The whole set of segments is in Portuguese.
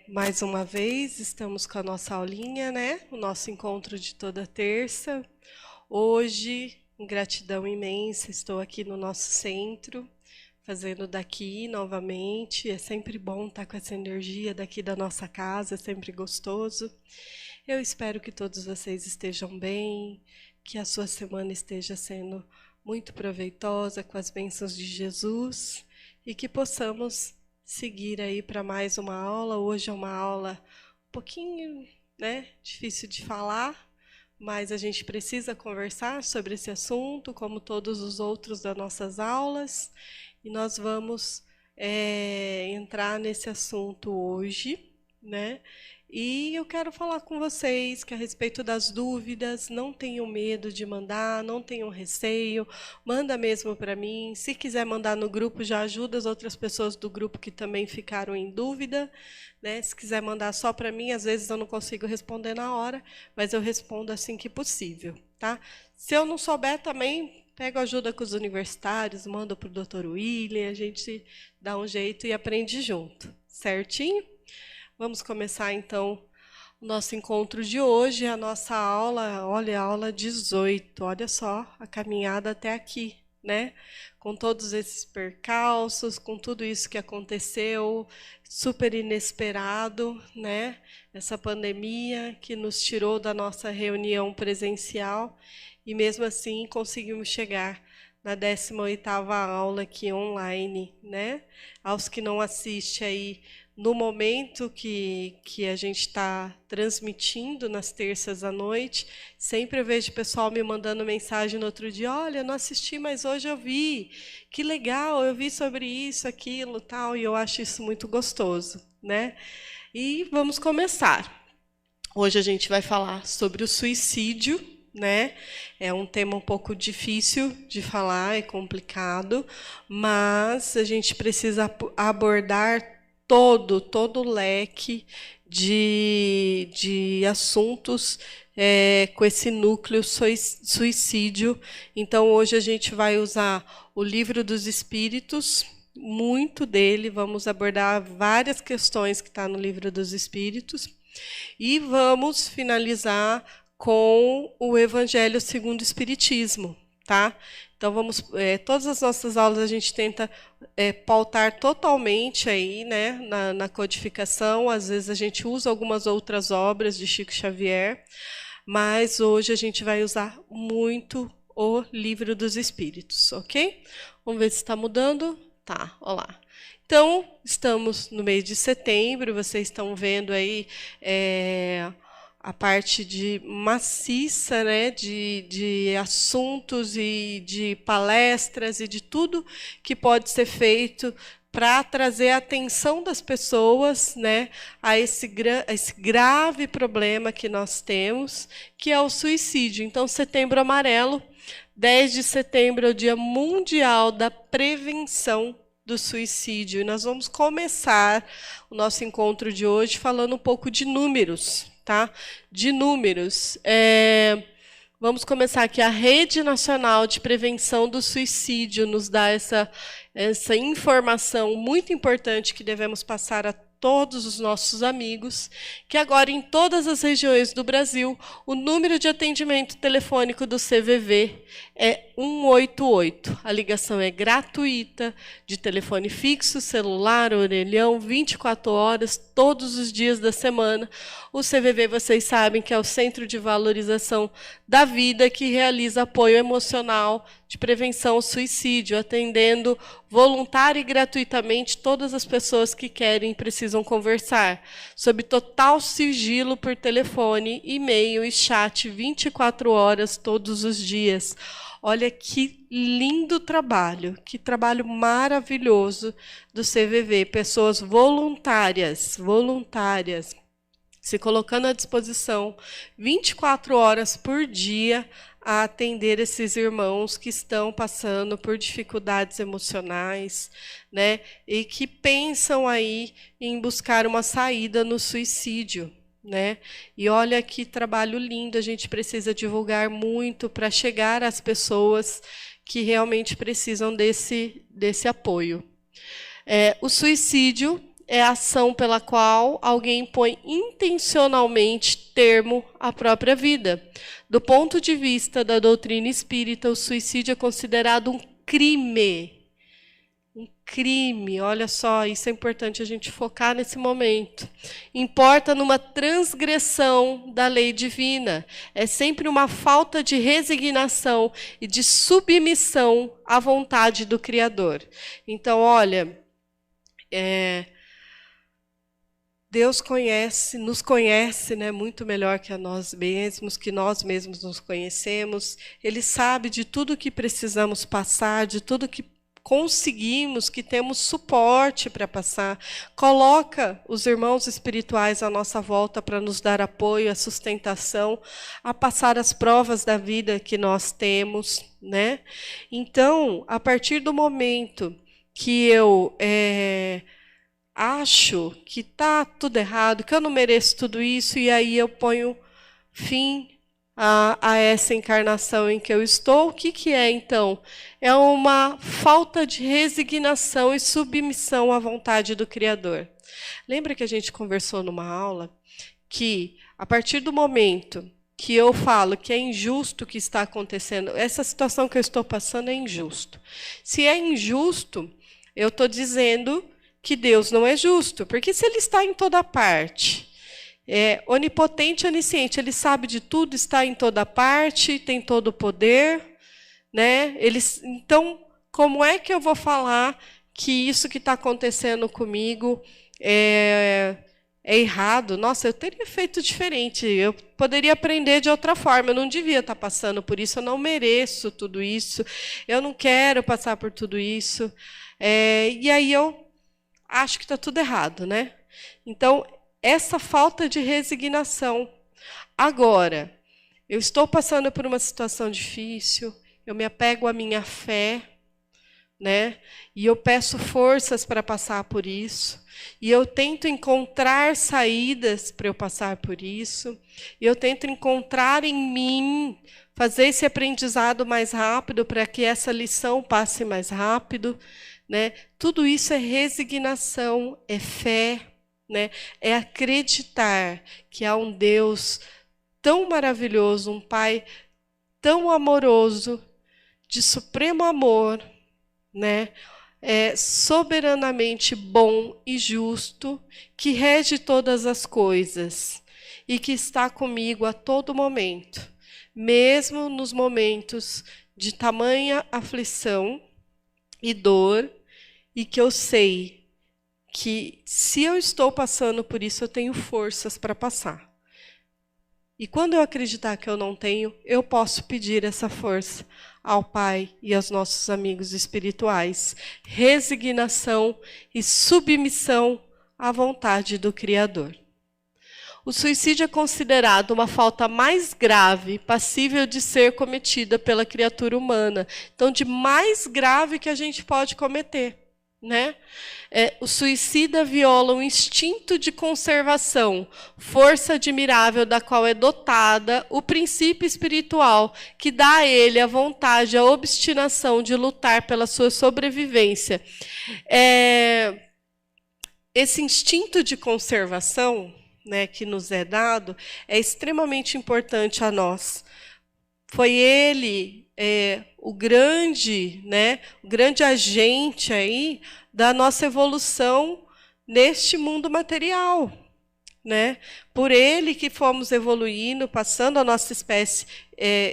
Mais uma vez, estamos com a nossa aulinha, né? O nosso encontro de toda terça. Hoje, em gratidão imensa, estou aqui no nosso centro, fazendo daqui novamente. É sempre bom estar com essa energia daqui da nossa casa, é sempre gostoso. Eu espero que todos vocês estejam bem, que a sua semana esteja sendo muito proveitosa com as bênçãos de Jesus e que possamos seguir aí para mais uma aula. Hoje é uma aula um pouquinho, né, difícil de falar, mas a gente precisa conversar sobre esse assunto, como todos os outros das nossas aulas, e nós vamos entrar nesse assunto hoje, né? E eu quero falar com vocês que a respeito das dúvidas, não tenham medo de mandar, não tenham receio, manda mesmo para mim. Se quiser mandar no grupo, já ajuda as outras pessoas do grupo que também ficaram em dúvida, né? Se quiser mandar só para mim, às vezes eu não consigo responder na hora, mas eu respondo assim que possível, tá? Se eu não souber também, pego ajuda com os universitários, mando para o Dr. William, a gente dá um jeito e aprende junto, certinho? Vamos começar, então, o nosso encontro de hoje, a nossa aula, olha, a aula 18, olha só a caminhada até aqui, né? Com todos esses percalços, com tudo isso que aconteceu, super inesperado, né? Essa pandemia que nos tirou da nossa reunião presencial e, mesmo assim, conseguimos chegar na 18ª aula aqui online, né? Aos que não assistem aí, no momento que a gente está transmitindo nas terças à noite, sempre eu vejo o pessoal me mandando mensagem no outro dia: olha, não assisti, mas hoje eu vi, que legal, eu vi sobre isso, aquilo, tal, e eu acho isso muito gostoso, né? E vamos começar. Hoje a gente vai falar sobre o suicídio, né? É um tema um pouco difícil de falar, é complicado, mas a gente precisa abordar todo o leque de assuntos com esse núcleo suicídio. Então, hoje a gente vai usar o Livro dos Espíritos, muito dele, vamos abordar várias questões que está no Livro dos Espíritos, e vamos finalizar com o Evangelho segundo o Espiritismo, tá? Então, todas as nossas aulas a gente tenta pautar totalmente aí, né, na codificação. Às vezes a gente usa algumas outras obras de Chico Xavier, mas hoje a gente vai usar muito o Livro dos Espíritos, ok? Vamos ver se está mudando. Tá, olha lá. Então, estamos no mês de setembro, vocês estão vendo aí a parte de maciça, né, de assuntos e de palestras e de tudo que pode ser feito para trazer a atenção das pessoas, né, a esse grave problema que nós temos, que é o suicídio. Então, Setembro Amarelo, 10 de setembro é o Dia Mundial da Prevenção do Suicídio. E nós vamos começar o nosso encontro de hoje falando um pouco de números, tá? De números. Vamos começar aqui. A Rede Nacional de Prevenção do Suicídio nos dá essa informação muito importante que devemos passar a todos os nossos amigos, que agora em todas as regiões do Brasil, o número de atendimento telefônico do CVV é 188. A ligação é gratuita, de telefone fixo, celular, orelhão, 24 horas, todos os dias da semana. O CVV, vocês sabem que é o Centro de Valorização da Vida, que realiza apoio emocional de prevenção ao suicídio, atendendo voluntária e gratuitamente todas as pessoas que querem e precisam conversar, sob total sigilo por telefone, e-mail e chat 24 horas todos os dias. Olha que lindo trabalho, que trabalho maravilhoso do CVV, pessoas voluntárias, se colocando à disposição 24 horas por dia a atender esses irmãos que estão passando por dificuldades emocionais, né, e que pensam aí em buscar uma saída no suicídio, né? E olha que trabalho lindo, a gente precisa divulgar muito para chegar às pessoas que realmente precisam desse apoio. O suicídio é a ação pela qual alguém põe intencionalmente termo à própria vida. Do ponto de vista da doutrina espírita, o suicídio é considerado um crime. Um crime, olha só, isso é importante a gente focar nesse momento. Importa numa transgressão da lei divina. É sempre uma falta de resignação e de submissão à vontade do Criador. Então, olha, Deus nos conhece, né, muito melhor que a nós mesmos, que nós mesmos nos conhecemos. Ele sabe de tudo que precisamos passar, de tudo que conseguimos, que temos suporte para passar. Coloca os irmãos espirituais à nossa volta para nos dar apoio, a sustentação, a passar as provas da vida que nós temos, né? Então, a partir do momento que eu acho que está tudo errado, que eu não mereço tudo isso, e aí eu ponho fim a essa encarnação em que eu estou, o que é, então? É uma falta de resignação e submissão à vontade do Criador. Lembra que a gente conversou numa aula que, a partir do momento que eu falo que é injusto o que está acontecendo, essa situação que eu estou passando é injusto. Se é injusto, eu estou dizendo que Deus não é justo, porque se Ele está em toda parte, onipotente e onisciente, Ele sabe de tudo, está em toda parte, tem todo o poder, né? Então, como é que eu vou falar que isso que está acontecendo comigo é errado? Nossa, eu teria feito diferente, eu poderia aprender de outra forma, eu não devia estar passando por isso, eu não mereço tudo isso, eu não quero passar por tudo isso. E aí eu acho que está tudo errado, né? Então, essa falta de resignação. Agora, eu estou passando por uma situação difícil, eu me apego à minha fé, né? E eu peço forças para passar por isso. E eu tento encontrar saídas para eu passar por isso. E eu tento encontrar em mim, fazer esse aprendizado mais rápido para que essa lição passe mais rápido, né? Tudo isso é resignação, é fé, né? É acreditar que há um Deus tão maravilhoso, um Pai tão amoroso, de supremo amor, né? Soberanamente bom e justo, que rege todas as coisas e que está comigo a todo momento, mesmo nos momentos de tamanha aflição e dor, e que eu sei que, se eu estou passando por isso, eu tenho forças para passar. E quando eu acreditar que eu não tenho, eu posso pedir essa força ao Pai e aos nossos amigos espirituais. Resignação e submissão à vontade do Criador. O suicídio é considerado uma falta mais grave, passível de ser cometida pela criatura humana. Então, de mais grave que a gente pode cometer, né? O suicida viola o instinto de conservação, força admirável da qual é dotada o princípio espiritual, que dá a ele a vontade, a obstinação de lutar pela sua sobrevivência. Esse instinto de conservação, né, que nos é dado, é extremamente importante a nós. Foi ele o grande agente aí da nossa evolução neste mundo material, né? Por ele que fomos evoluindo, passando a nossa espécie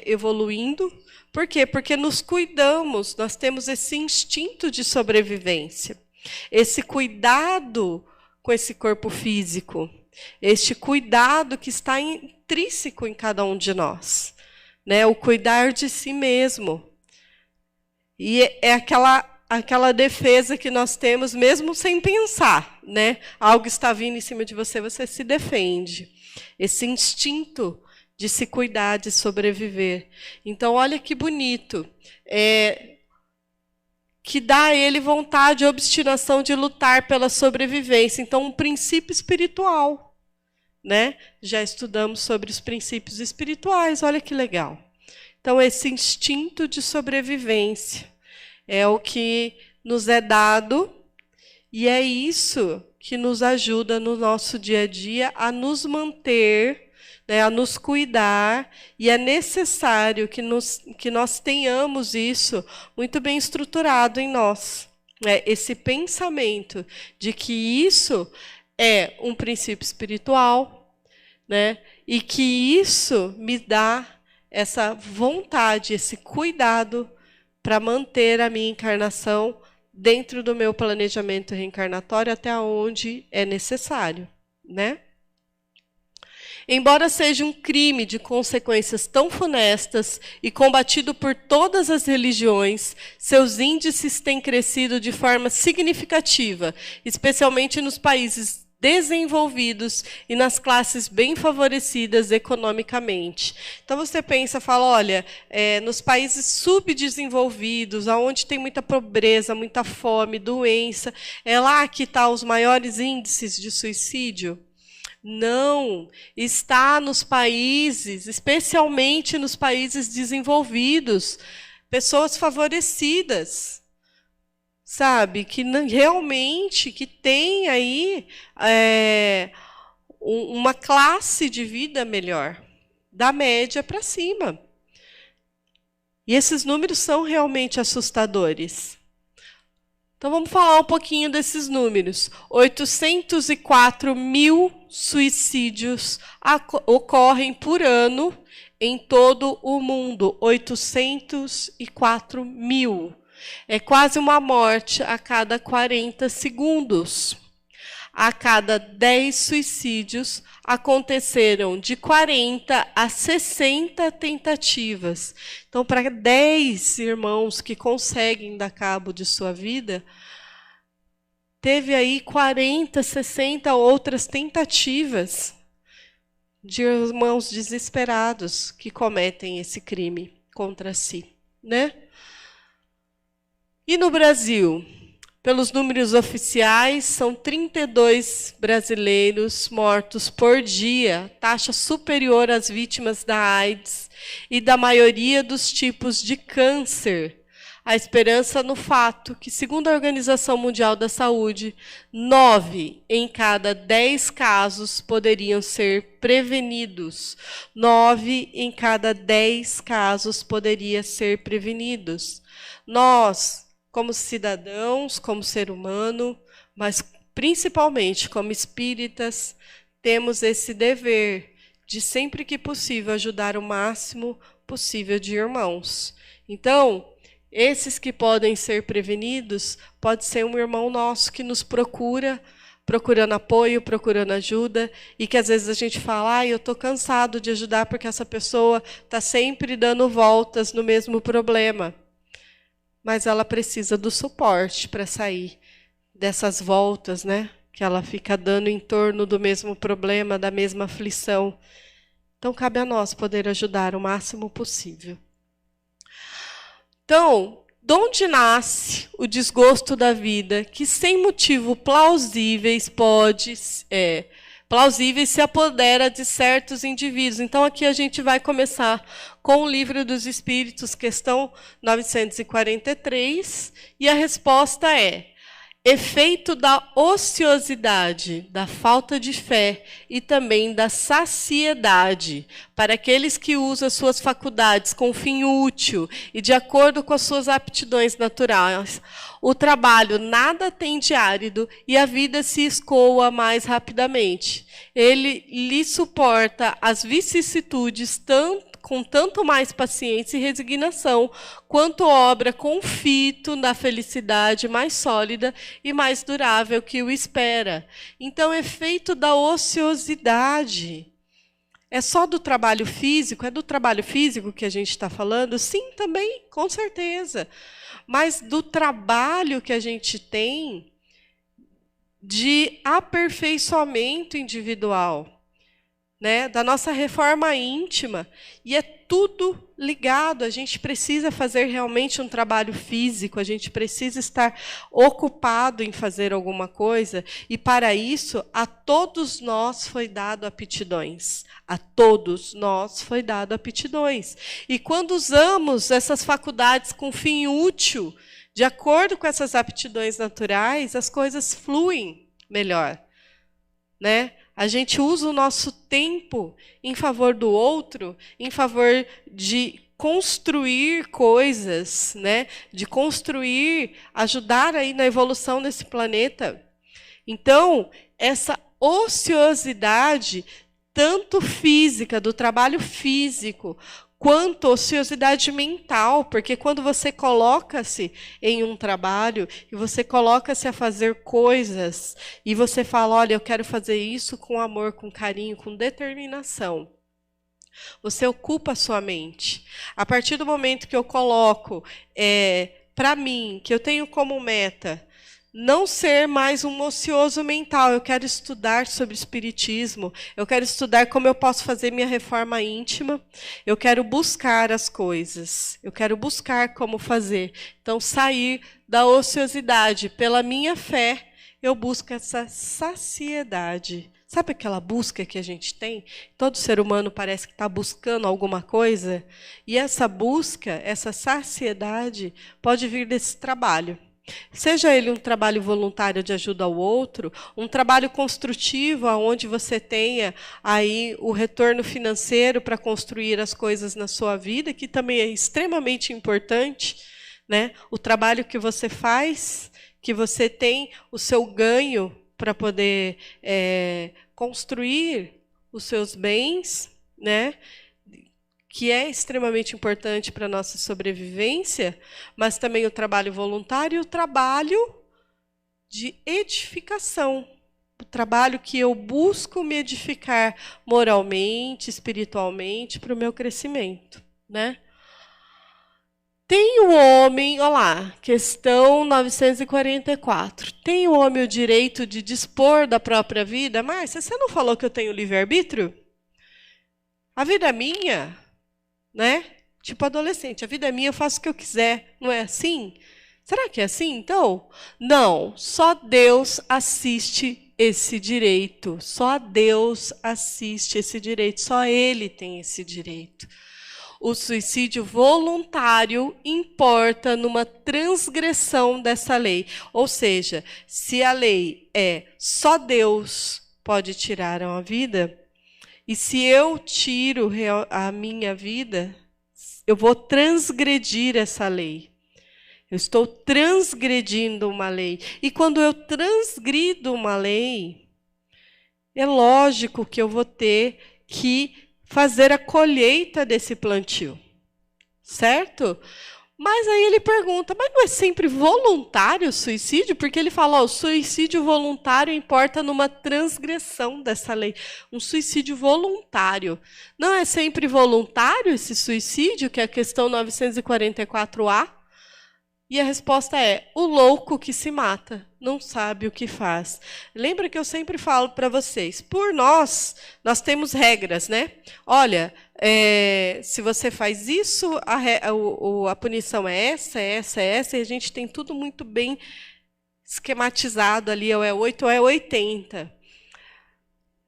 evoluindo. Por quê? Porque nos cuidamos, nós temos esse instinto de sobrevivência, esse cuidado com esse corpo físico, este cuidado que está intrínseco em cada um de nós, né? O cuidar de si mesmo. E é aquela defesa que nós temos mesmo sem pensar, né? Algo está vindo em cima de você, você se defende. Esse instinto de se cuidar, de sobreviver. Então, olha que bonito. Que dá a ele vontade e obstinação de lutar pela sobrevivência. Então, um princípio espiritual, né? Já estudamos sobre os princípios espirituais, olha que legal. Então, esse instinto de sobrevivência é o que nos é dado, e é isso que nos ajuda no nosso dia a dia a nos manter, né, a nos cuidar, e é necessário que nós tenhamos isso muito bem estruturado em nós. Né, esse pensamento de que isso é um princípio espiritual, né, e que isso me dá essa vontade, esse cuidado para manter a minha encarnação dentro do meu planejamento reencarnatório até onde é necessário, né? Embora seja um crime de consequências tão funestas e combatido por todas as religiões, seus índices têm crescido de forma significativa, especialmente nos países desenvolvidos e nas classes bem favorecidas economicamente. Então você pensa, fala, olha, nos países subdesenvolvidos, onde tem muita pobreza, muita fome, doença, é lá que estão os maiores índices de suicídio? Não, está nos países, especialmente nos países desenvolvidos, pessoas favorecidas, sabe, que realmente que tem aí uma classe de vida melhor, da média para cima. E esses números são realmente assustadores. Então vamos falar um pouquinho desses números. 804 mil suicídios ocorrem por ano em todo o mundo. 804 mil. É quase uma morte a cada 40 segundos. A cada 10 suicídios, aconteceram de 40 a 60 tentativas. Então, para 10 irmãos que conseguem dar cabo de sua vida, teve aí 40, 60 outras tentativas de irmãos desesperados que cometem esse crime contra si, né? E no Brasil? Pelos números oficiais, são 32 brasileiros mortos por dia, taxa superior às vítimas da AIDS e da maioria dos tipos de câncer. A esperança no fato que, segundo a Organização Mundial da Saúde, 9 em cada 10 casos poderiam ser prevenidos. 9 em cada 10 casos poderiam ser prevenidos. Nós, como cidadãos, como ser humano, mas principalmente como espíritas, temos esse dever de, sempre que possível, ajudar o máximo possível de irmãos. Então, esses que podem ser prevenidos, pode ser um irmão nosso que nos procura, procurando apoio, procurando ajuda, e que às vezes a gente fala, eu estou cansado de ajudar porque essa pessoa está sempre dando voltas no mesmo problema. Mas ela precisa do suporte para sair dessas voltas, né? Que ela fica dando em torno do mesmo problema, da mesma aflição. Então, cabe a nós poder ajudar o máximo possível. Então, de onde nasce o desgosto da vida, que sem motivo plausíveis plausíveis se apodera de certos indivíduos? Então, aqui a gente vai começar com o Livro dos Espíritos, questão 943, e a resposta é: efeito da ociosidade, da falta de fé e também da saciedade, para aqueles que usam suas faculdades com fim útil e de acordo com as suas aptidões naturais. O trabalho nada tem de árido e a vida se escoa mais rapidamente. Ele lhe suporta as vicissitudes com tanto mais paciência e resignação, quanto obra com fito na felicidade mais sólida e mais durável que o espera. Então, efeito da ociosidade. É só do trabalho físico? É do trabalho físico que a gente está falando? Sim, também, com certeza. Mas do trabalho que a gente tem de aperfeiçoamento individual, né, da nossa reforma íntima, e é tudo ligado. A gente precisa fazer realmente um trabalho físico, a gente precisa estar ocupado em fazer alguma coisa, e para isso a todos nós foi dado aptidões. A todos nós foi dado aptidões. E quando usamos essas faculdades com fim útil, de acordo com essas aptidões naturais, as coisas fluem. melhor, né? A gente usa o nosso tempo em favor do outro, em favor de construir coisas, né? De construir, ajudar aí na evolução desse planeta. Então, essa ociosidade, tanto física, do trabalho físico, quanto ociosidade mental, porque quando você coloca-se em um trabalho e você coloca-se a fazer coisas e você fala, olha, eu quero fazer isso com amor, com carinho, com determinação, você ocupa a sua mente. A partir do momento que eu coloco para mim, que eu tenho como meta, não ser mais um ocioso mental. Eu quero estudar sobre espiritismo, eu quero estudar como eu posso fazer minha reforma íntima, eu quero buscar as coisas, eu quero buscar como fazer. Então, sair da ociosidade. Pela minha fé, eu busco essa saciedade. Sabe aquela busca que a gente tem? Todo ser humano parece que está buscando alguma coisa. E essa busca, essa saciedade, pode vir desse trabalho. Seja ele um trabalho voluntário de ajuda ao outro, um trabalho construtivo, onde você tenha aí o retorno financeiro para construir as coisas na sua vida, que também é extremamente importante, né? O trabalho que você faz, que você tem o seu ganho para poder construir os seus bens, né? Que é extremamente importante para a nossa sobrevivência, mas também o trabalho voluntário e o trabalho de edificação. O trabalho que eu busco me edificar moralmente, espiritualmente, para o meu crescimento, né? Tem o homem, olha lá, questão 944. Tem o homem o direito de dispor da própria vida? Márcia, você não falou que eu tenho livre-arbítrio? A vida é minha. Né? Tipo adolescente, a vida é minha, eu faço o que eu quiser. Não é assim? Será que é assim, então? Não, só Deus assiste esse direito. Só Deus assiste esse direito. Só Ele tem esse direito. O suicídio voluntário importa numa transgressão dessa lei. Ou seja, se a lei é só Deus pode tirar uma vida, e se eu tiro a minha vida, eu vou transgredir essa lei. Eu estou transgredindo uma lei. E quando eu transgrido uma lei, é lógico que eu vou ter que fazer a colheita desse plantio. Certo? Mas aí ele pergunta, mas não é sempre voluntário o suicídio? Porque ele fala, o suicídio voluntário importa numa transgressão dessa lei. Um suicídio voluntário. Não é sempre voluntário esse suicídio, que é a questão 944A? E a resposta é, o louco que se mata não sabe o que faz. Lembra que eu sempre falo para vocês, por nós temos regras, né? Olha, se você faz isso, a punição é essa, e a gente tem tudo muito bem esquematizado ali, ou é 8 ou é 80.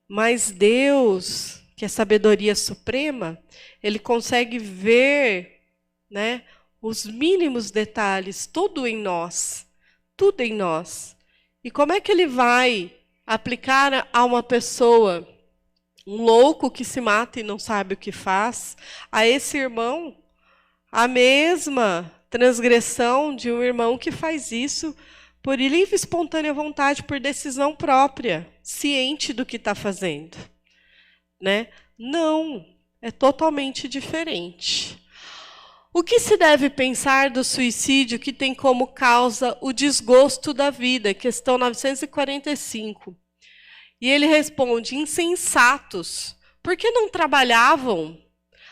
Mas Deus, que é sabedoria suprema, Ele consegue ver, né, os mínimos detalhes, tudo em nós. Tudo em nós. E como é que Ele vai aplicar a uma pessoa, um louco que se mata e não sabe o que faz, a esse irmão, a mesma transgressão de um irmão que faz isso por livre e espontânea vontade, por decisão própria, ciente do que está fazendo, né? Não, é totalmente diferente. O que se deve pensar do suicídio que tem como causa o desgosto da vida? Questão 945. E ele responde, insensatos, por que não trabalhavam?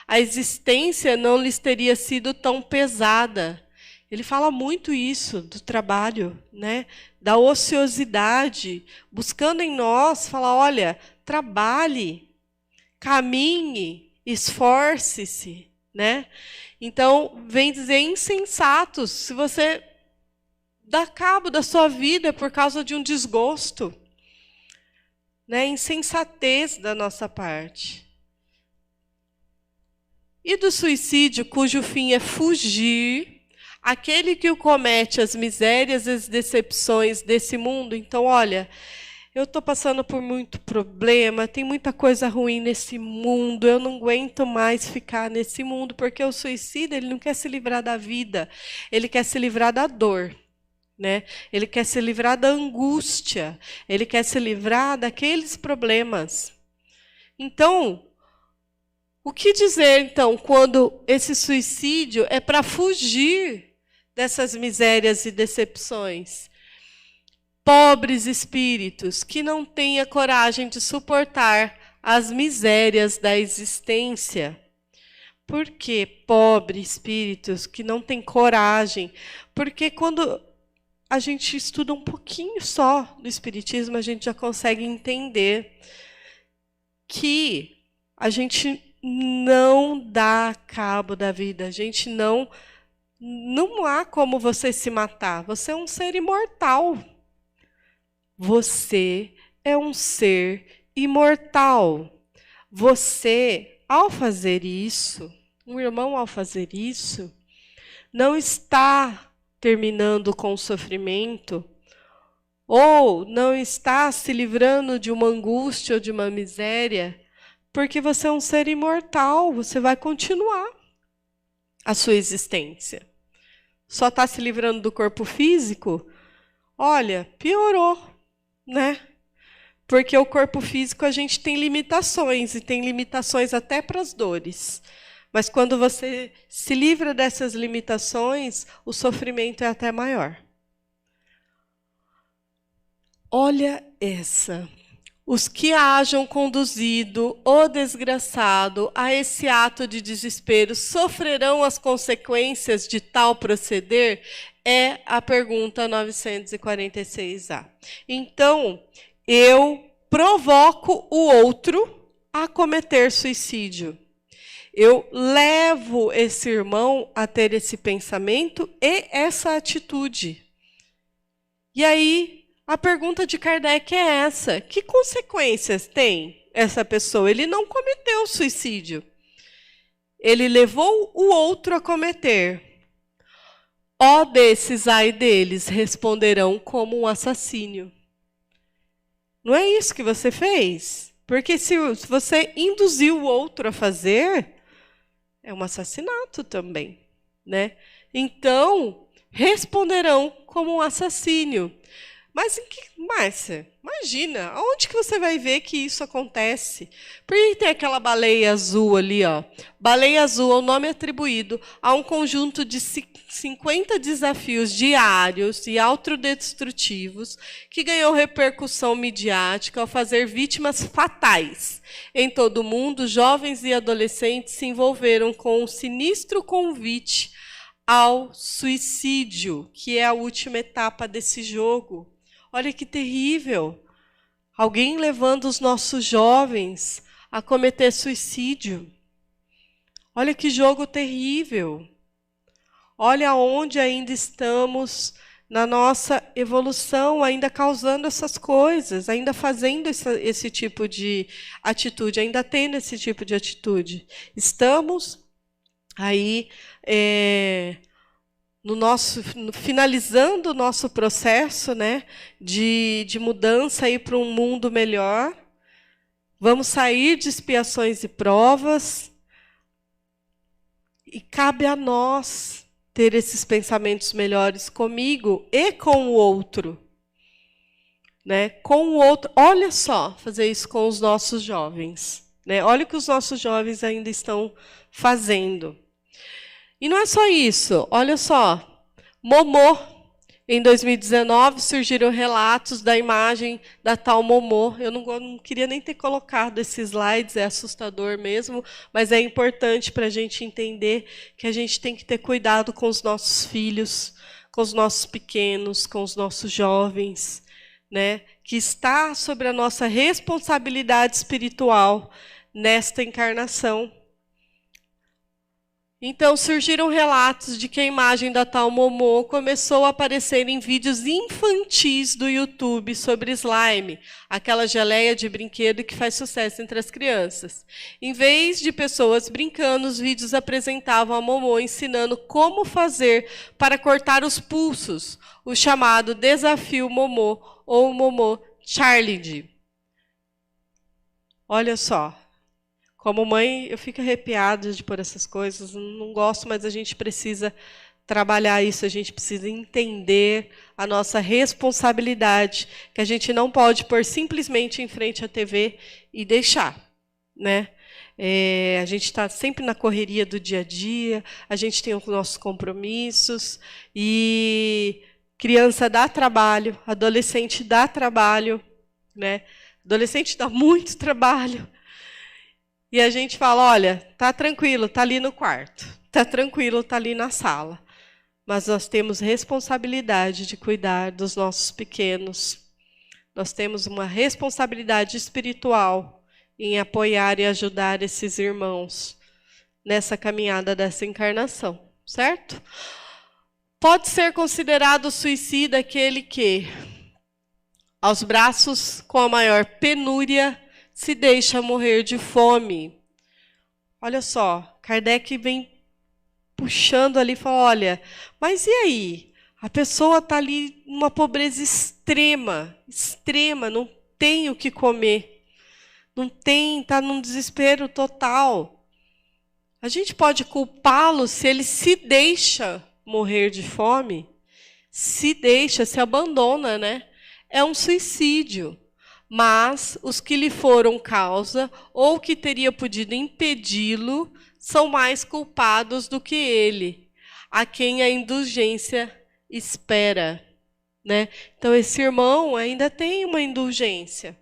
A existência não lhes teria sido tão pesada. Ele fala muito isso do trabalho, né? Da ociosidade, buscando em nós, fala, olha, trabalhe, caminhe, esforce-se, né? Então, vem dizer insensatos, se você dá cabo da sua vida por causa de um desgosto, né? Insensatez da nossa parte. E do suicídio, cujo fim é fugir, aquele que o comete as misérias e as decepções desse mundo. Então, olha, eu estou passando por muito problema, tem muita coisa ruim nesse mundo, eu não aguento mais ficar nesse mundo, porque o suicida, ele não quer se livrar da vida, ele quer se livrar da dor, né? Ele quer se livrar da angústia, ele quer se livrar daqueles problemas. Então, o que dizer, então, quando esse suicídio é para fugir dessas misérias e decepções? Pobres espíritos que não têm a coragem de suportar as misérias da existência. Por que pobres espíritos que não têm coragem? Porque quando a gente estuda um pouquinho só do Espiritismo, a gente já consegue entender que a gente não dá cabo da vida, a gente não há como você se matar, você é um ser imortal. Você é um ser imortal. Você, ao fazer isso, um irmão ao fazer isso, não está terminando com o sofrimento, ou não está se livrando de uma angústia ou de uma miséria, porque você é um ser imortal, você vai continuar a sua existência. Só está se livrando do corpo físico? Olha, piorou, né? Porque o corpo físico a gente tem limitações, e tem limitações até para as dores. Mas quando você se livra dessas limitações, o sofrimento é até maior. Olha essa. Os que hajam conduzido o desgraçado a esse ato de desespero sofrerão as consequências de tal proceder? É a pergunta 946A. Então, eu provoco o outro a cometer suicídio. Eu levo esse irmão a ter esse pensamento e essa atitude. E aí, a pergunta de Kardec é essa: que consequências tem essa pessoa? Ele não cometeu suicídio. Ele levou o outro a cometer. Ó desses, ai deles, responderão como um assassínio. Não é isso que você fez? Porque se você induziu o outro a fazer, é um assassinato também, né? Então, responderão como um assassínio. Mas, Márcia, imagina, aonde que você vai ver que isso acontece? Por que tem aquela baleia azul ali, ó? Baleia azul é o nome atribuído a um conjunto de 50 desafios diários e autodestrutivos que ganhou repercussão midiática ao fazer vítimas fatais. Em todo o mundo, jovens e adolescentes se envolveram com um sinistro convite ao suicídio, que é a última etapa desse jogo. Olha que terrível. Alguém levando os nossos jovens a cometer suicídio. Olha que jogo terrível. Olha onde ainda estamos na nossa evolução, ainda causando essas coisas, ainda fazendo esse tipo de atitude, ainda tendo esse tipo de atitude. Estamos aí finalizando o nosso processo, né, de mudança para um mundo melhor. Vamos sair de expiações e provas. E cabe a nós ter esses pensamentos melhores comigo e com o outro. Né? Com o outro. Olha só, fazer isso com os nossos jovens. Né? Olha o que os nossos jovens ainda estão fazendo. E não é só isso, olha só, Momô, em 2019 surgiram relatos da imagem da tal Momô. Eu não queria nem ter colocado esses slides, é assustador mesmo, mas é importante para a gente entender que a gente tem que ter cuidado com os nossos filhos, com os nossos pequenos, com os nossos jovens, né? Que está sobre a nossa responsabilidade espiritual nesta encarnação. Então, surgiram relatos de que a imagem da tal Momô começou a aparecer em vídeos infantis do YouTube sobre slime, aquela geleia de brinquedo que faz sucesso entre as crianças. Em vez de pessoas brincando, os vídeos apresentavam a Momô ensinando como fazer para cortar os pulsos, o chamado desafio Momô, ou Momô Charlie. Olha só. Como mãe, eu fico arrepiada de pôr essas coisas. Não gosto, mas a gente precisa trabalhar isso. A gente precisa entender a nossa responsabilidade, que a gente não pode pôr simplesmente em frente à TV e deixar, né? A gente está sempre na correria do dia a dia, a gente tem os nossos compromissos, e criança dá trabalho, adolescente dá trabalho, né? Adolescente dá muito trabalho. E a gente fala, olha, tá tranquilo, tá ali no quarto, tá tranquilo, tá ali na sala. Mas nós temos responsabilidade de cuidar dos nossos pequenos. Nós temos uma responsabilidade espiritual em apoiar e ajudar esses irmãos nessa caminhada dessa encarnação, certo? Pode ser considerado suicida aquele que, aos braços com a maior penúria, se deixa morrer de fome. Olha só, Kardec vem puxando ali e fala, olha, mas e aí? A pessoa está ali numa pobreza extrema, extrema, não tem o que comer. Não tem, está num desespero total. A gente pode culpá-lo se ele se deixa morrer de fome? Se deixa, se abandona, né? É um suicídio. Mas os que lhe foram causa ou que teria podido impedi-lo são mais culpados do que ele, a quem a indulgência espera, né? Então esse irmão ainda tem uma indulgência.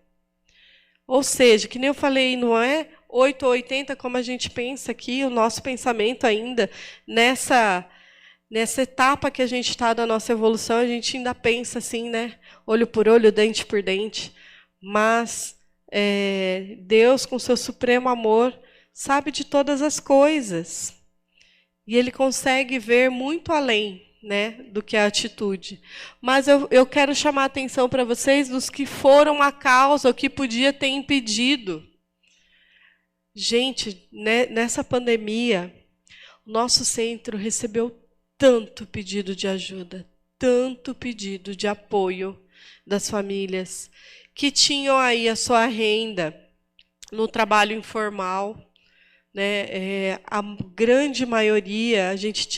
Ou seja, que nem eu falei, não é 8 ou 80 como a gente pensa aqui, o nosso pensamento ainda nessa etapa que a gente está da nossa evolução, a gente ainda pensa assim, né? Olho por olho, dente por dente. Mas Deus, com seu supremo amor, sabe de todas as coisas. E Ele consegue ver muito além, né, do que a atitude. Mas eu quero chamar a atenção para vocês dos que foram a causa, o que podia ter impedido. Gente, né, nessa pandemia, o nosso centro recebeu tanto pedido de ajuda, tanto pedido de apoio das famílias que tinham aí a sua renda no trabalho informal, né? A grande maioria, a gente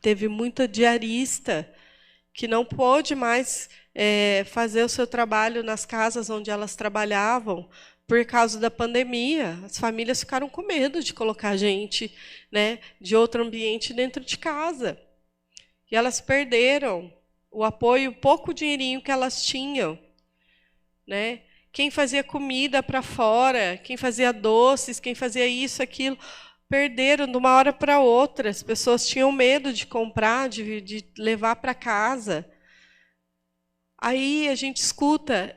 teve muita diarista que não pôde mais fazer o seu trabalho nas casas onde elas trabalhavam por causa da pandemia. As famílias ficaram com medo de colocar gente, né, de outro ambiente dentro de casa. E elas perderam o apoio, o pouco dinheirinho que elas tinham, né? Quem fazia comida para fora, quem fazia doces, quem fazia isso, aquilo, perderam de uma hora para outra. As pessoas tinham medo de comprar, de levar para casa. Aí a gente escuta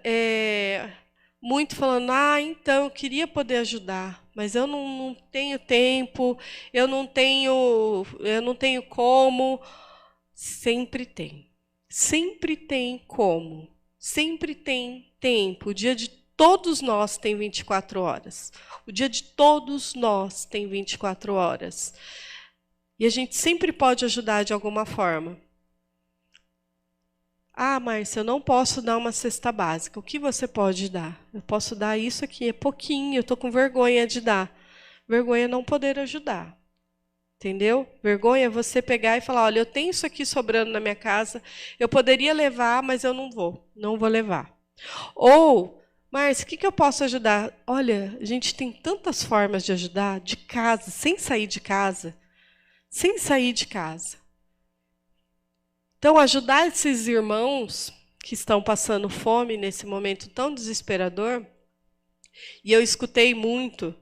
muito falando, então, eu queria poder ajudar, mas eu não tenho tempo, eu não tenho como. Sempre tem como, sempre tem tempo. O dia de todos nós tem 24 horas. O dia de todos nós tem 24 horas. E a gente sempre pode ajudar de alguma forma. Ah, Márcia, eu não posso dar uma cesta básica. O que você pode dar? Eu posso dar isso aqui, é pouquinho, eu estou com vergonha de dar. Vergonha é não poder ajudar. Entendeu? Vergonha é você pegar e falar, olha, eu tenho isso aqui sobrando na minha casa, eu poderia levar, mas eu não vou levar. Ou, Márcia, o que eu posso ajudar? Olha, a gente tem tantas formas de ajudar, de casa, sem sair de casa. Sem sair de casa. Então, ajudar esses irmãos que estão passando fome nesse momento tão desesperador, e eu escutei muito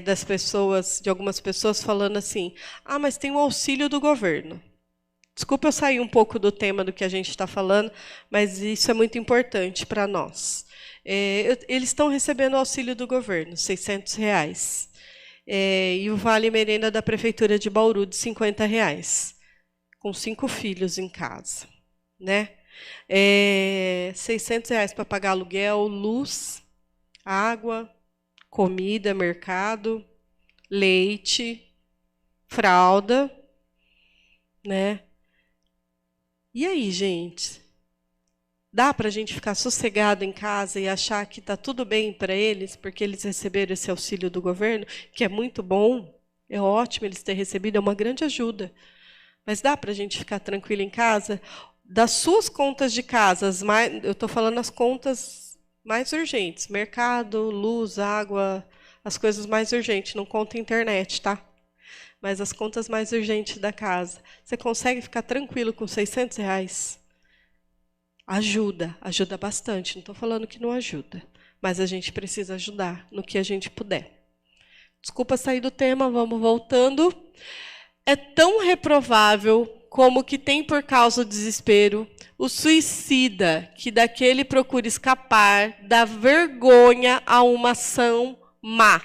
das pessoas, de algumas pessoas falando assim, mas tem o auxílio do governo. Desculpa eu sair um pouco do tema do que a gente está falando, mas isso é muito importante para nós. Eles estão recebendo o auxílio do governo, R$600. E o Vale Merenda da Prefeitura de Bauru, de R$50, com 5 filhos em casa. Né? R$600 para pagar aluguel, luz, água, comida, mercado, leite, fralda, né? E aí, gente? Dá para a gente ficar sossegado em casa e achar que está tudo bem para eles, porque eles receberam esse auxílio do governo, que é muito bom, é ótimo eles terem recebido, é uma grande ajuda. Mas dá para a gente ficar tranquilo em casa? Das suas contas de casa, eu estou falando as contas mais urgentes, mercado, luz, água, as coisas mais urgentes, não conta internet, tá? Mas as contas mais urgentes da casa. Você consegue ficar tranquilo com R$ 600? Ajuda bastante. Não estou falando que não ajuda, mas a gente precisa ajudar no que a gente puder. Desculpa sair do tema, vamos voltando. É tão reprovável como que tem por causa do desespero o suicida que daquele procura escapar da vergonha a uma ação má.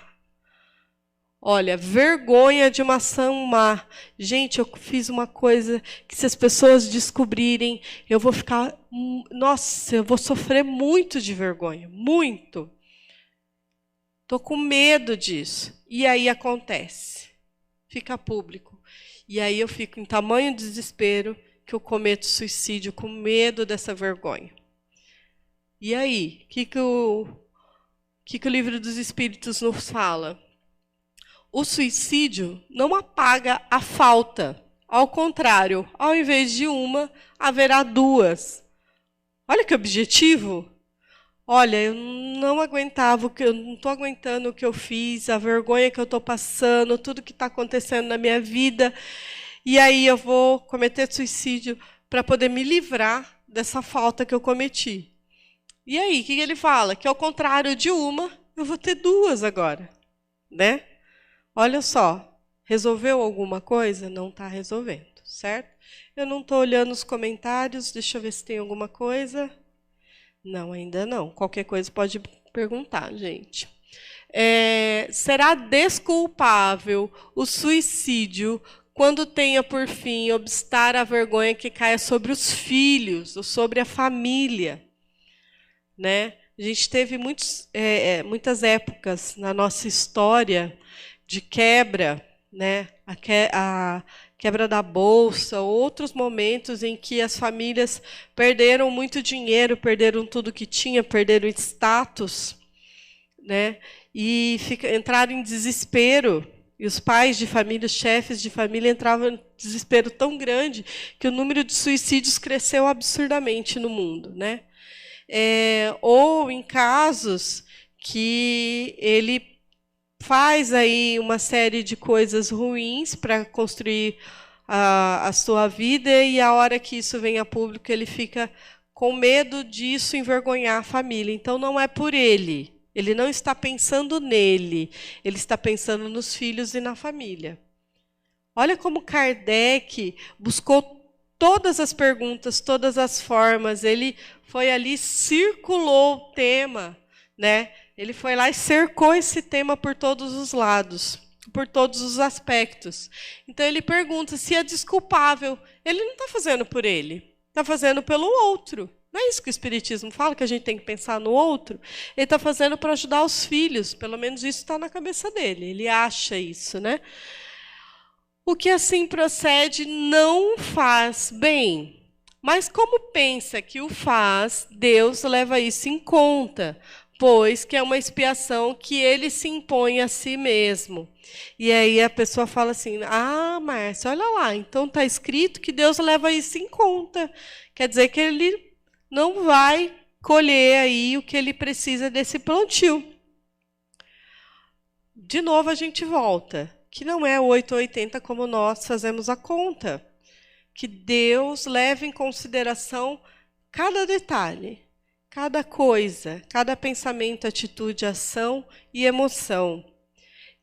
Olha, vergonha de uma ação má. Gente, eu fiz uma coisa que se as pessoas descobrirem, eu vou ficar... Nossa, eu vou sofrer muito de vergonha, muito. Estou com medo disso. E aí acontece. Fica público. E aí eu fico em tamanho desespero que eu cometo suicídio com medo dessa vergonha. E aí, o que o Livro dos Espíritos nos fala? O suicídio não apaga a falta. Ao contrário, ao invés de uma, haverá duas. Olha que objetivo. Olha, eu não aguentava, eu não estou aguentando o que eu fiz, a vergonha que eu estou passando, tudo que está acontecendo na minha vida. E aí eu vou cometer suicídio para poder me livrar dessa falta que eu cometi. E aí, o que ele fala? Que ao contrário de uma, eu vou ter duas agora, né? Olha só, resolveu alguma coisa? Não está resolvendo, certo? Eu não estou olhando os comentários, deixa eu ver se tem alguma coisa. Não, ainda não. Qualquer coisa pode perguntar, gente. Será desculpável o suicídio quando tenha, por fim, obstar a vergonha que caia sobre os filhos ou sobre a família, né? A gente teve muitas épocas na nossa história de quebra, né? A quebra da bolsa, outros momentos em que as famílias perderam muito dinheiro, perderam tudo que tinha, perderam status, né? E entraram em desespero. E os pais de família, os chefes de família entravam em desespero tão grande que o número de suicídios cresceu absurdamente no mundo, né? Ou em casos que ele faz aí uma série de coisas ruins para construir a sua vida e a hora que isso vem a público ele fica com medo disso envergonhar a família. Então não é por ele. Ele não está pensando nele. Ele está pensando nos filhos e na família. Olha como Kardec buscou todas as perguntas, todas as formas. Ele foi ali, circulou o tema, né? Ele foi lá e cercou esse tema por todos os lados, por todos os aspectos. Então, ele pergunta se é desculpável. Ele não está fazendo por ele, está fazendo pelo outro. Não é isso que o Espiritismo fala, que a gente tem que pensar no outro? Ele está fazendo para ajudar os filhos, pelo menos isso está na cabeça dele. Ele acha isso, né? O que assim procede não faz bem. Mas como pensa que o faz, Deus leva isso em conta, pois que é uma expiação que ele se impõe a si mesmo. E aí a pessoa fala assim, Márcia, olha lá, então está escrito que Deus leva isso em conta. Quer dizer que ele não vai colher aí o que ele precisa desse plantio. De novo a gente volta, que não é 880 como nós fazemos a conta. Que Deus leve em consideração cada detalhe, cada coisa, cada pensamento, atitude, ação e emoção.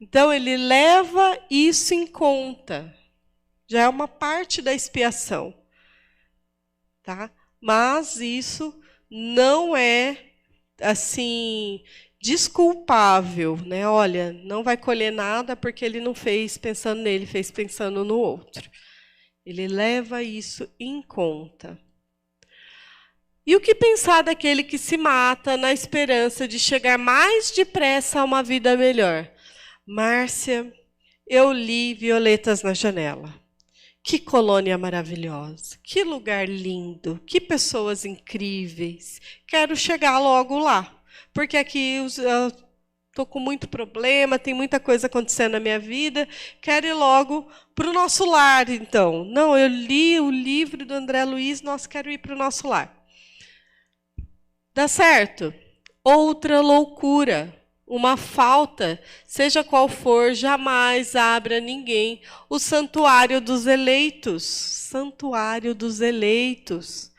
Então, ele leva isso em conta. Já é uma parte da expiação. Tá? Mas isso não é, assim, desculpável. Né? Olha, não vai colher nada porque ele não fez pensando nele, fez pensando no outro. Ele leva isso em conta. E o que pensar daquele que se mata na esperança de chegar mais depressa a uma vida melhor? Márcia, eu li Violetas na Janela. Que colônia maravilhosa, que lugar lindo, que pessoas incríveis. Quero chegar logo lá, porque aqui eu estou com muito problema, tem muita coisa acontecendo na minha vida, quero ir logo para o nosso lar, então. Não, eu li o livro do André Luiz, nós quero ir para o nosso lar. Dá certo? Outra loucura. Uma falta, seja qual for, jamais abra ninguém o santuário dos eleitos. Santuário dos eleitos.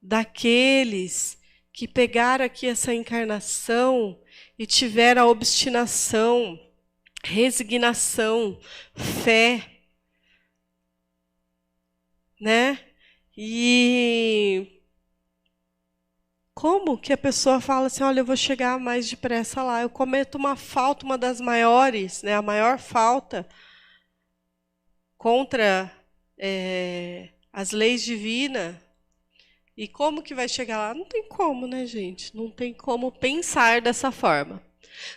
Daqueles que pegaram aqui essa encarnação e tiveram a obstinação, resignação, fé, né? E como que a pessoa fala assim, olha, eu vou chegar mais depressa lá, eu cometo uma falta, uma das maiores, né, a maior falta contra as leis divinas, e como que vai chegar lá? Não tem como, né, gente? Não tem como pensar dessa forma.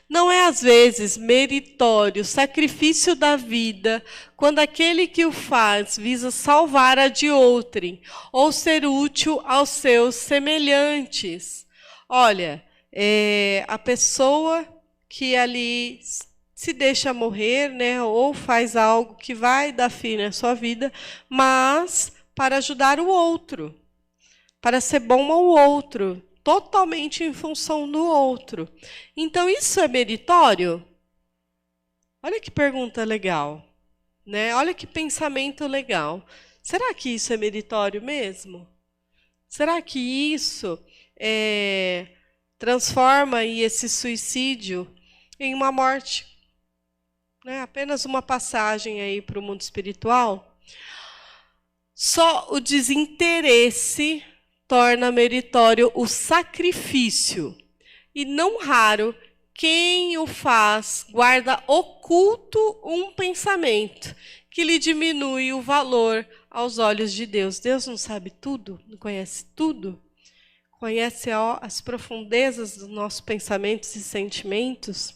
Não é, às vezes, meritório o sacrifício da vida, quando aquele que o faz visa salvar a de outrem, ou ser útil aos seus semelhantes. Olha, a pessoa que ali se deixa morrer, né, ou faz algo que vai dar fim na sua vida, mas para ajudar o outro, para ser bom ao outro, totalmente em função do outro. Então, isso é meritório? Olha que pergunta legal, né? Olha que pensamento legal. Será que isso é meritório mesmo? Será que isso transforma esse suicídio em uma morte? Né? Apenas uma passagem aí para o mundo espiritual? Só o desinteresse torna meritório o sacrifício. E não raro, quem o faz guarda oculto um pensamento que lhe diminui o valor aos olhos de Deus. Deus não sabe tudo? Não conhece tudo? Conhece as profundezas dos nossos pensamentos e sentimentos?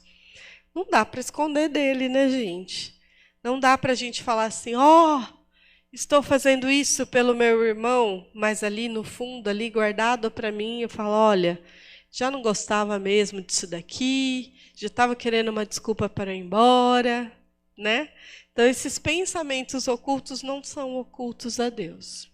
Não dá para esconder dele, né, gente? Não dá para a gente falar assim, estou fazendo isso pelo meu irmão, mas ali no fundo, ali guardado para mim, eu falo, olha, já não gostava mesmo disso daqui, já estava querendo uma desculpa para ir embora, né? Então, esses pensamentos ocultos não são ocultos a Deus.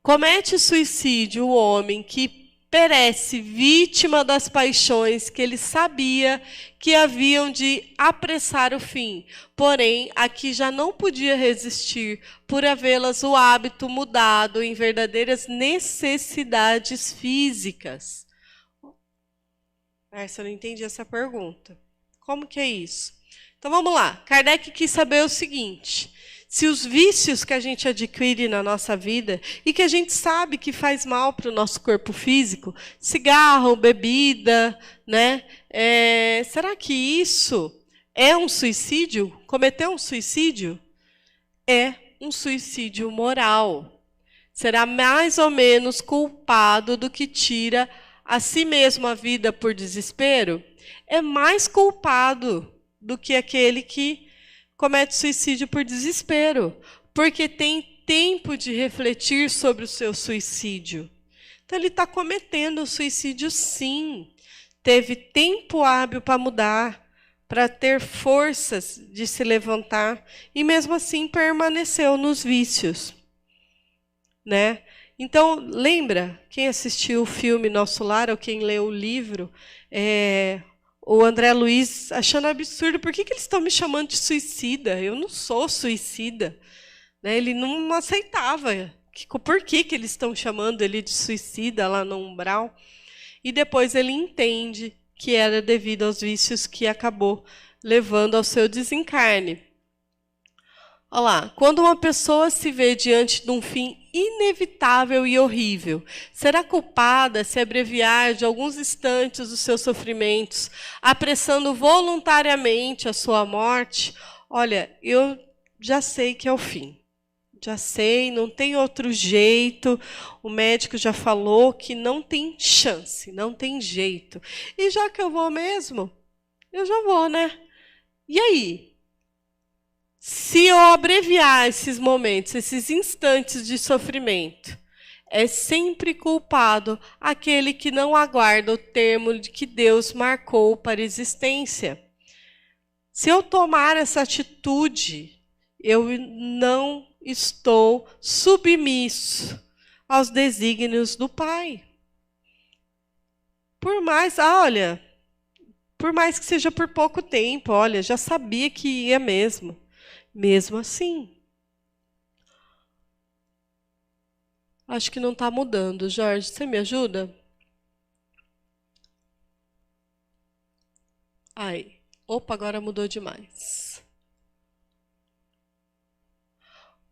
Comete suicídio o homem que perece vítima das paixões que ele sabia que haviam de apressar o fim, porém, aqui já não podia resistir por havê-las o hábito mudado em verdadeiras necessidades físicas. Eu não entendi essa pergunta. Como que é isso? Então, vamos lá. Kardec quis saber o seguinte: se os vícios que a gente adquire na nossa vida e que a gente sabe que faz mal para o nosso corpo físico, cigarro, bebida, né? Será que isso é um suicídio? Cometer um suicídio? É um suicídio moral. Será mais ou menos culpado do que tira a si mesmo a vida por desespero? É mais culpado do que aquele que comete suicídio por desespero, porque tem tempo de refletir sobre o seu suicídio. Então, ele está cometendo o suicídio, sim. Teve tempo hábil para mudar, para ter forças de se levantar, e mesmo assim permaneceu nos vícios. Né? Então, lembra, quem assistiu o filme Nosso Lar, ou quem leu o livro, o André Luiz achando absurdo, por que eles estão me chamando de suicida? Eu não sou suicida. Né? Ele não aceitava. Por que eles estão chamando ele de suicida lá no umbral? E depois ele entende que era devido aos vícios que acabou levando ao seu desencarne. Olha lá, quando uma pessoa se vê diante de um fim inevitável e horrível, será culpada se abreviar de alguns instantes os seus sofrimentos, apressando voluntariamente a sua morte? Olha, eu já sei que é o fim. Já sei, não tem outro jeito. O médico já falou que não tem chance, não tem jeito. E já que eu vou mesmo, eu já vou, né? E aí? Se eu abreviar esses momentos, esses instantes de sofrimento, é sempre culpado aquele que não aguarda o termo de que Deus marcou para a existência. Se eu tomar essa atitude, eu não estou submisso aos desígnios do Pai. Por mais que seja por pouco tempo, olha, já sabia que ia mesmo. Mesmo assim. Acho que não está mudando. Jorge, você me ajuda? Aí. Opa, agora mudou demais.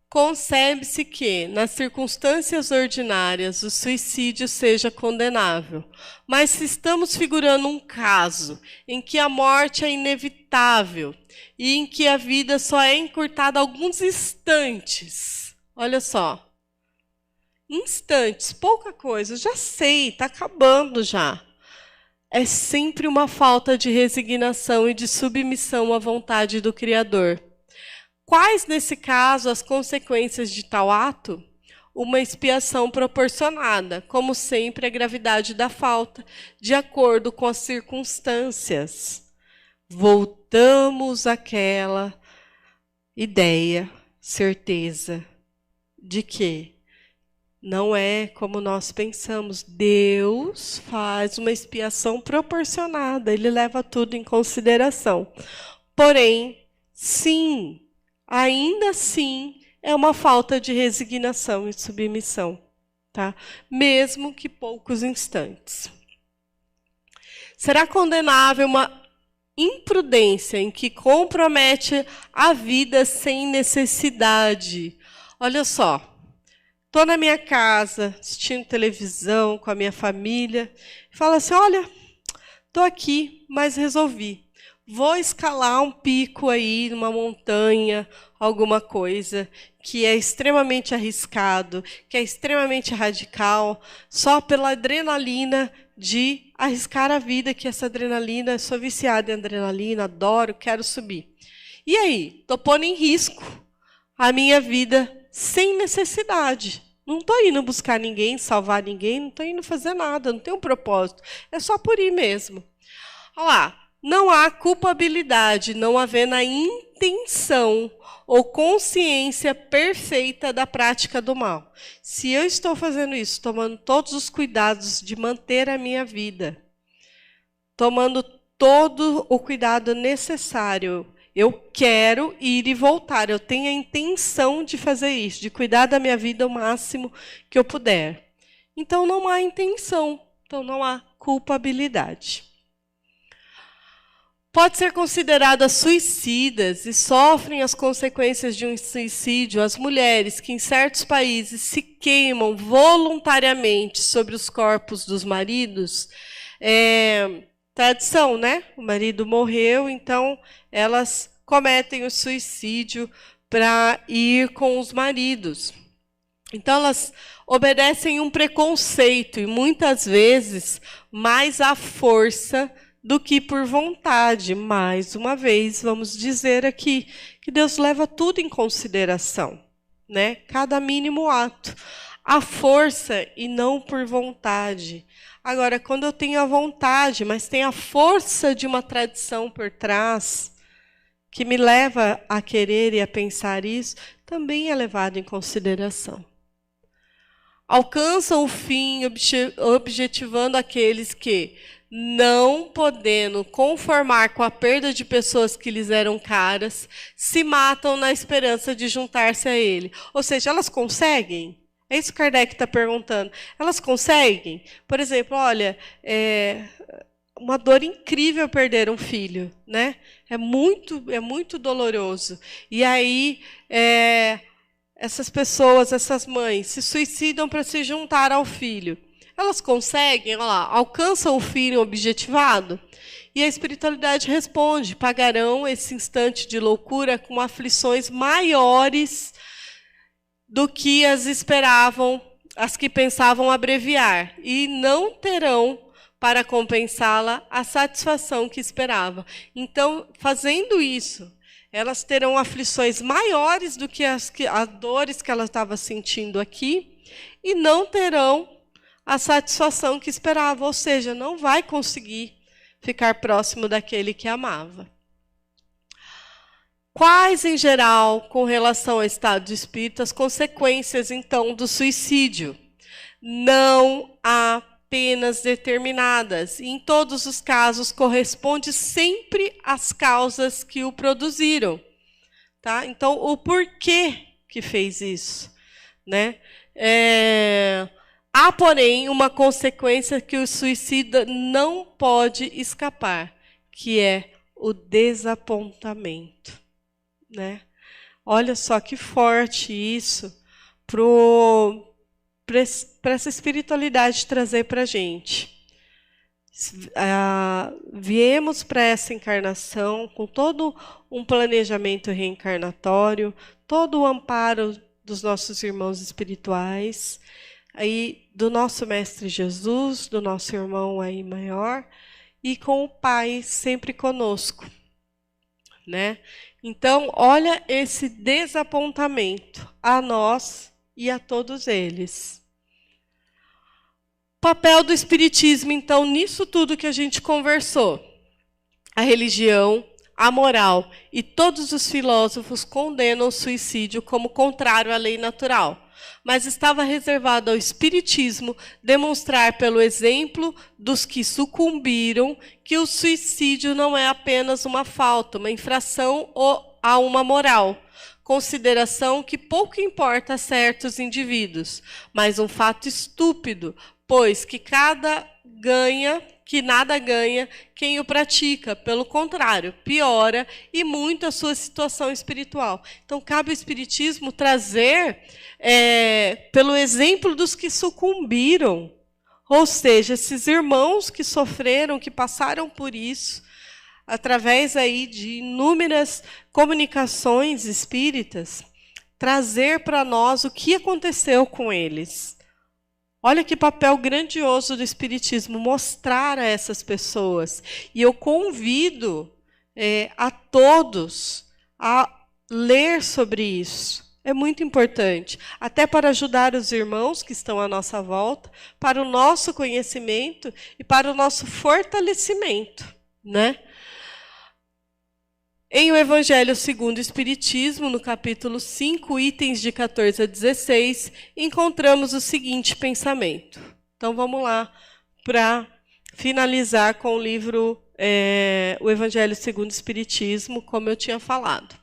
Concebe-se que, nas circunstâncias ordinárias, o suicídio seja condenável. Mas se estamos figurando um caso em que a morte é inevitável e em que a vida só é encurtada alguns instantes, olha só, instantes, pouca coisa, já sei, está acabando já. É sempre uma falta de resignação e de submissão à vontade do Criador. Quais, nesse caso, as consequências de tal ato? Uma expiação proporcionada, como sempre, a gravidade da falta, de acordo com as circunstâncias. Voltamos àquela ideia, certeza, de que não é como nós pensamos. Deus faz uma expiação proporcionada, Ele leva tudo em consideração. Porém, sim, ainda assim, é uma falta de resignação e submissão, tá? Mesmo que poucos instantes. Será condenável uma imprudência em que compromete a vida sem necessidade. Olha só, estou na minha casa, assistindo televisão com a minha família, e falo assim, olha, estou aqui, mas resolvi. Vou escalar um pico aí, numa montanha, alguma coisa que é extremamente arriscado, que é extremamente radical, só pela adrenalina de arriscar a vida, que essa adrenalina, sou viciada em adrenalina, adoro, quero subir. E aí? Estou pondo em risco a minha vida sem necessidade. Não estou indo buscar ninguém, salvar ninguém, não estou indo fazer nada, não tenho um propósito. É só por ir mesmo. Olha lá. Não há culpabilidade, não havendo a intenção ou consciência perfeita da prática do mal. Se eu estou fazendo isso, tomando todos os cuidados de manter a minha vida, tomando todo o cuidado necessário, eu quero ir e voltar, eu tenho a intenção de fazer isso, de cuidar da minha vida o máximo que eu puder. Então não há intenção, então não há culpabilidade. Pode ser consideradas suicidas e sofrem as consequências de um suicídio as mulheres que, em certos países, se queimam voluntariamente sobre os corpos dos maridos. Tradição, né? O marido morreu, então elas cometem o suicídio para ir com os maridos. Então elas obedecem um preconceito e, muitas vezes, mais à força do que por vontade. Mais uma vez, vamos dizer aqui que Deus leva tudo em consideração, né? Cada mínimo ato. A força e não por vontade. Agora, quando eu tenho a vontade, mas tem a força de uma tradição por trás, que me leva a querer e a pensar isso, também é levado em consideração. Alcançam o fim objetivando aqueles que, não podendo conformar com a perda de pessoas que lhes eram caras, se matam na esperança de juntar-se a ele. Ou seja, elas conseguem? É isso que Kardec está perguntando. Elas conseguem? Por exemplo, olha, uma dor incrível perder um filho, né? É muito doloroso. E aí, essas pessoas, essas mães, se suicidam para se juntar ao filho. Elas conseguem, olha lá, alcançam o fim objetivado? E a espiritualidade responde, pagarão esse instante de loucura com aflições maiores do que as esperavam, as que pensavam abreviar, e não terão para compensá-la a satisfação que esperava. Então, fazendo isso, elas terão aflições maiores do que as dores que ela estava sentindo aqui e não terão a satisfação que esperava, ou seja, não vai conseguir ficar próximo daquele que amava. Quais, em geral, com relação ao estado de espírito, as consequências, então, do suicídio? Não há penas determinadas. E, em todos os casos, corresponde sempre às causas que o produziram. Tá? Então, o porquê que fez isso? Né? Há, porém, uma consequência que o suicida não pode escapar, que é o desapontamento. Né? Olha só que forte isso para essa espiritualidade trazer para a gente. Viemos para essa encarnação com todo um planejamento reencarnatório, todo o amparo dos nossos irmãos espirituais, aí do nosso Mestre Jesus, do nosso irmão aí maior, e com o Pai sempre conosco. Né? Então, olha esse desapontamento a nós e a todos eles. Papel do Espiritismo, então, nisso tudo que a gente conversou. A religião, a moral e todos os filósofos condenam o suicídio como contrário à lei natural. Mas estava reservado ao Espiritismo demonstrar pelo exemplo dos que sucumbiram que o suicídio não é apenas uma falta, uma infração a uma moral, consideração que pouco importa a certos indivíduos, mas um fato estúpido, pois que nada ganha quem o pratica, pelo contrário, piora e muito a sua situação espiritual. Então, cabe ao Espiritismo trazer, pelo exemplo dos que sucumbiram, ou seja, esses irmãos que sofreram, que passaram por isso, através aí de inúmeras comunicações espíritas, trazer para nós o que aconteceu com eles. Olha que papel grandioso do Espiritismo, mostrar a essas pessoas. E eu convido a todos a ler sobre isso. É muito importante, até para ajudar os irmãos que estão à nossa volta, para o nosso conhecimento e para o nosso fortalecimento. Né? Em O Evangelho segundo o Espiritismo, no capítulo 5, itens de 14 a 16, encontramos o seguinte pensamento. Então, vamos lá para finalizar com o livro O Evangelho segundo o Espiritismo, como eu tinha falado.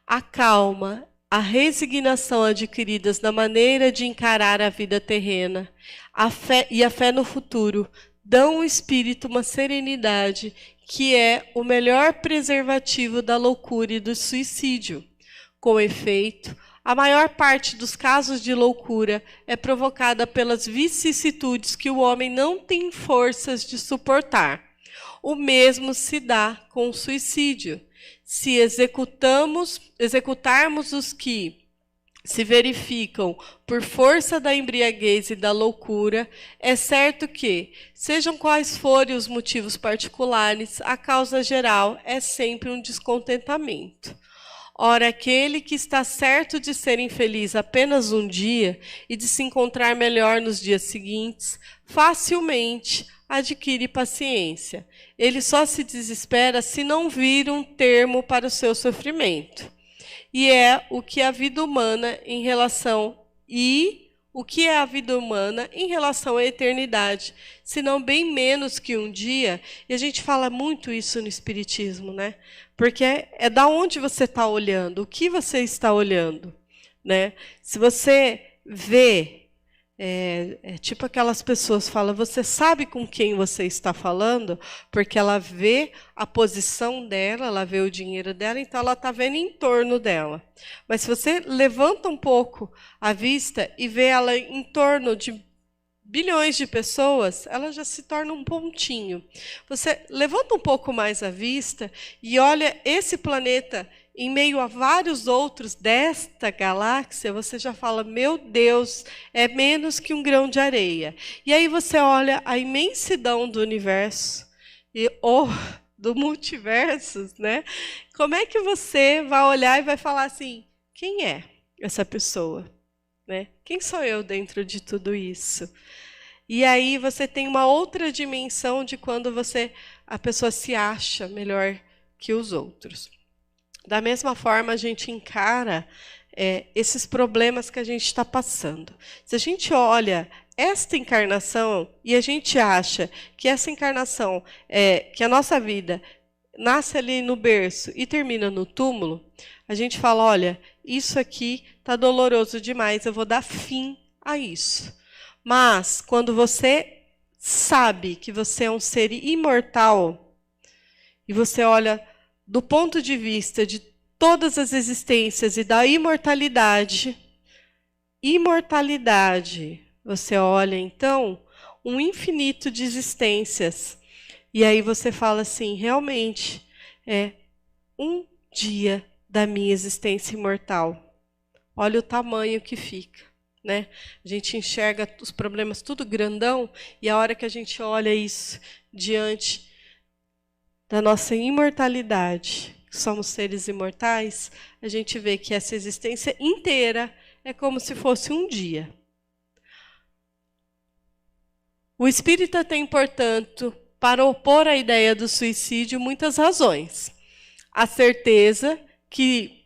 A calma, a resignação adquiridas na maneira de encarar a vida terrena, a fé no futuro, dão ao espírito uma serenidade que é o melhor preservativo da loucura e do suicídio. Com efeito, a maior parte dos casos de loucura é provocada pelas vicissitudes que o homem não tem forças de suportar. O mesmo se dá com o suicídio. Se executarmos os que se verificam por força da embriaguez e da loucura, é certo que, sejam quais forem os motivos particulares, a causa geral é sempre um descontentamento. Ora, aquele que está certo de ser infeliz apenas um dia e de se encontrar melhor nos dias seguintes, facilmente adquire paciência. Ele só se desespera se não vir um termo para o seu sofrimento. E é o que a vida humana em relação à eternidade, senão bem menos que um dia. E a gente fala muito isso no Espiritismo, né? Porque é da onde você está olhando, o que você está olhando, né? Se você vê, tipo aquelas pessoas falam, você sabe com quem você está falando, porque ela vê a posição dela, ela vê o dinheiro dela, então ela está vendo em torno dela. Mas se você levanta um pouco a vista e vê ela em torno de bilhões de pessoas, ela já se torna um pontinho. Você levanta um pouco mais a vista e olha esse planeta em meio a vários outros desta galáxia, você já fala, meu Deus, é menos que um grão de areia. E aí você olha a imensidão do universo e, do multiverso, né? Como é que você vai olhar e vai falar assim, quem é essa pessoa? Né? Quem sou eu dentro de tudo isso? E aí você tem uma outra dimensão de quando a pessoa se acha melhor que os outros. Da mesma forma, a gente encara esses problemas que a gente está passando. Se a gente olha esta encarnação e a gente acha que essa encarnação, que a nossa vida nasce ali no berço e termina no túmulo, a gente fala, olha, isso aqui está doloroso demais, eu vou dar fim a isso. Mas, quando você sabe que você é um ser imortal, e você olha do ponto de vista de todas as existências e da imortalidade, você olha, então, um infinito de existências. E aí você fala assim, realmente, é um dia da minha existência imortal. Olha o tamanho que fica. Né? A gente enxerga os problemas tudo grandão, e a hora que a gente olha isso diante da nossa imortalidade, somos seres imortais, a gente vê que essa existência inteira é como se fosse um dia. O espírita tem, portanto, para opor a ideia do suicídio, muitas razões. A certeza que,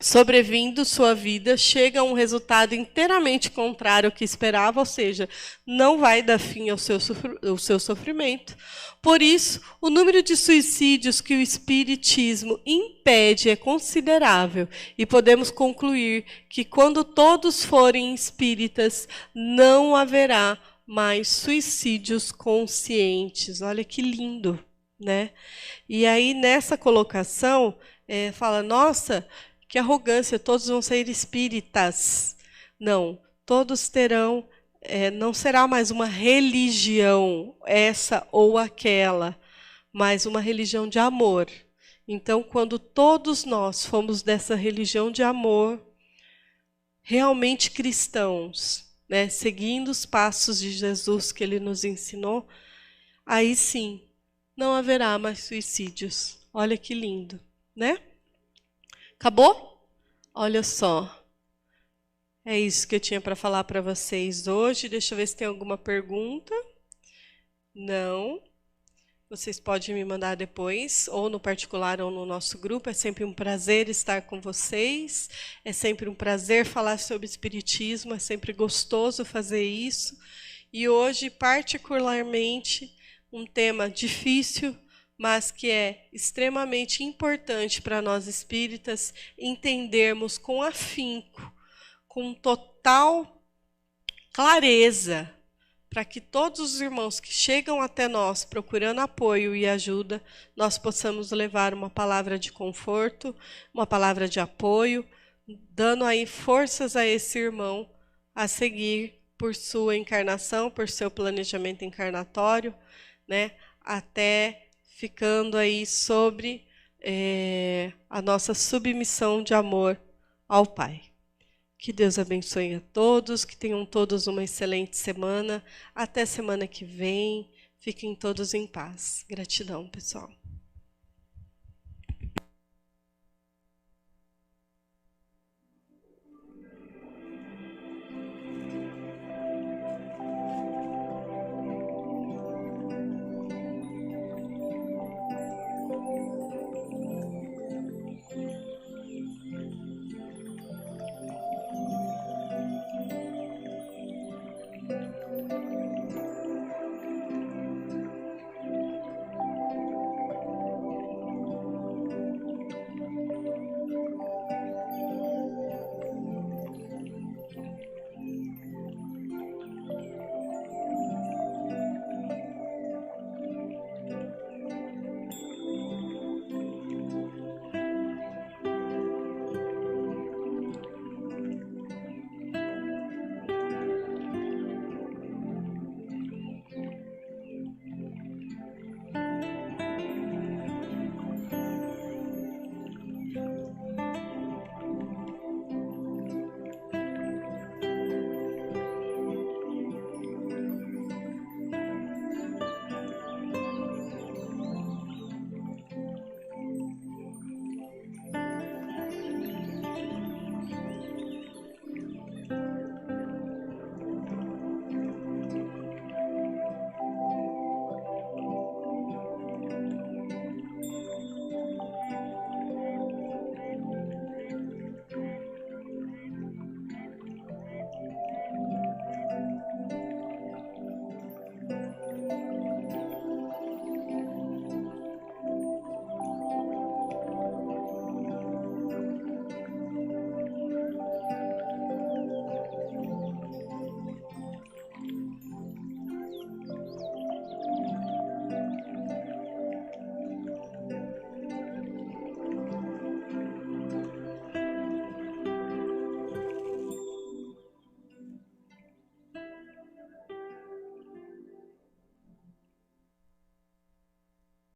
sobrevindo sua vida, chega a um resultado inteiramente contrário ao que esperava, ou seja, não vai dar fim ao seu sofrimento. Por isso, o número de suicídios que o Espiritismo impede é considerável, e podemos concluir que, quando todos forem espíritas, não haverá mais suicídios conscientes. Olha que lindo, né? E aí, nessa colocação, fala, nossa, que arrogância, todos vão ser espíritas. Não, todos terão, não será mais uma religião, essa ou aquela, mas uma religião de amor. Então, quando todos nós fomos dessa religião de amor, realmente cristãos, né, seguindo os passos de Jesus que ele nos ensinou, aí sim, não haverá mais suicídios. Olha que lindo, né? Acabou? Olha só. É isso que eu tinha para falar para vocês hoje. Deixa eu ver se tem alguma pergunta. Não. Vocês podem me mandar depois, ou no particular ou no nosso grupo. É sempre um prazer estar com vocês. É sempre um prazer falar sobre espiritismo. É sempre gostoso fazer isso. E hoje, particularmente, um tema difícil, mas que é extremamente importante para nós espíritas entendermos com afinco, com total clareza, para que todos os irmãos que chegam até nós procurando apoio e ajuda, nós possamos levar uma palavra de conforto, uma palavra de apoio, dando aí forças a esse irmão a seguir por sua encarnação, por seu planejamento encarnatório, né, até ficando aí sobre a nossa submissão de amor ao Pai. Que Deus abençoe a todos, que tenham todos uma excelente semana. Até semana que vem. Fiquem todos em paz. Gratidão, pessoal.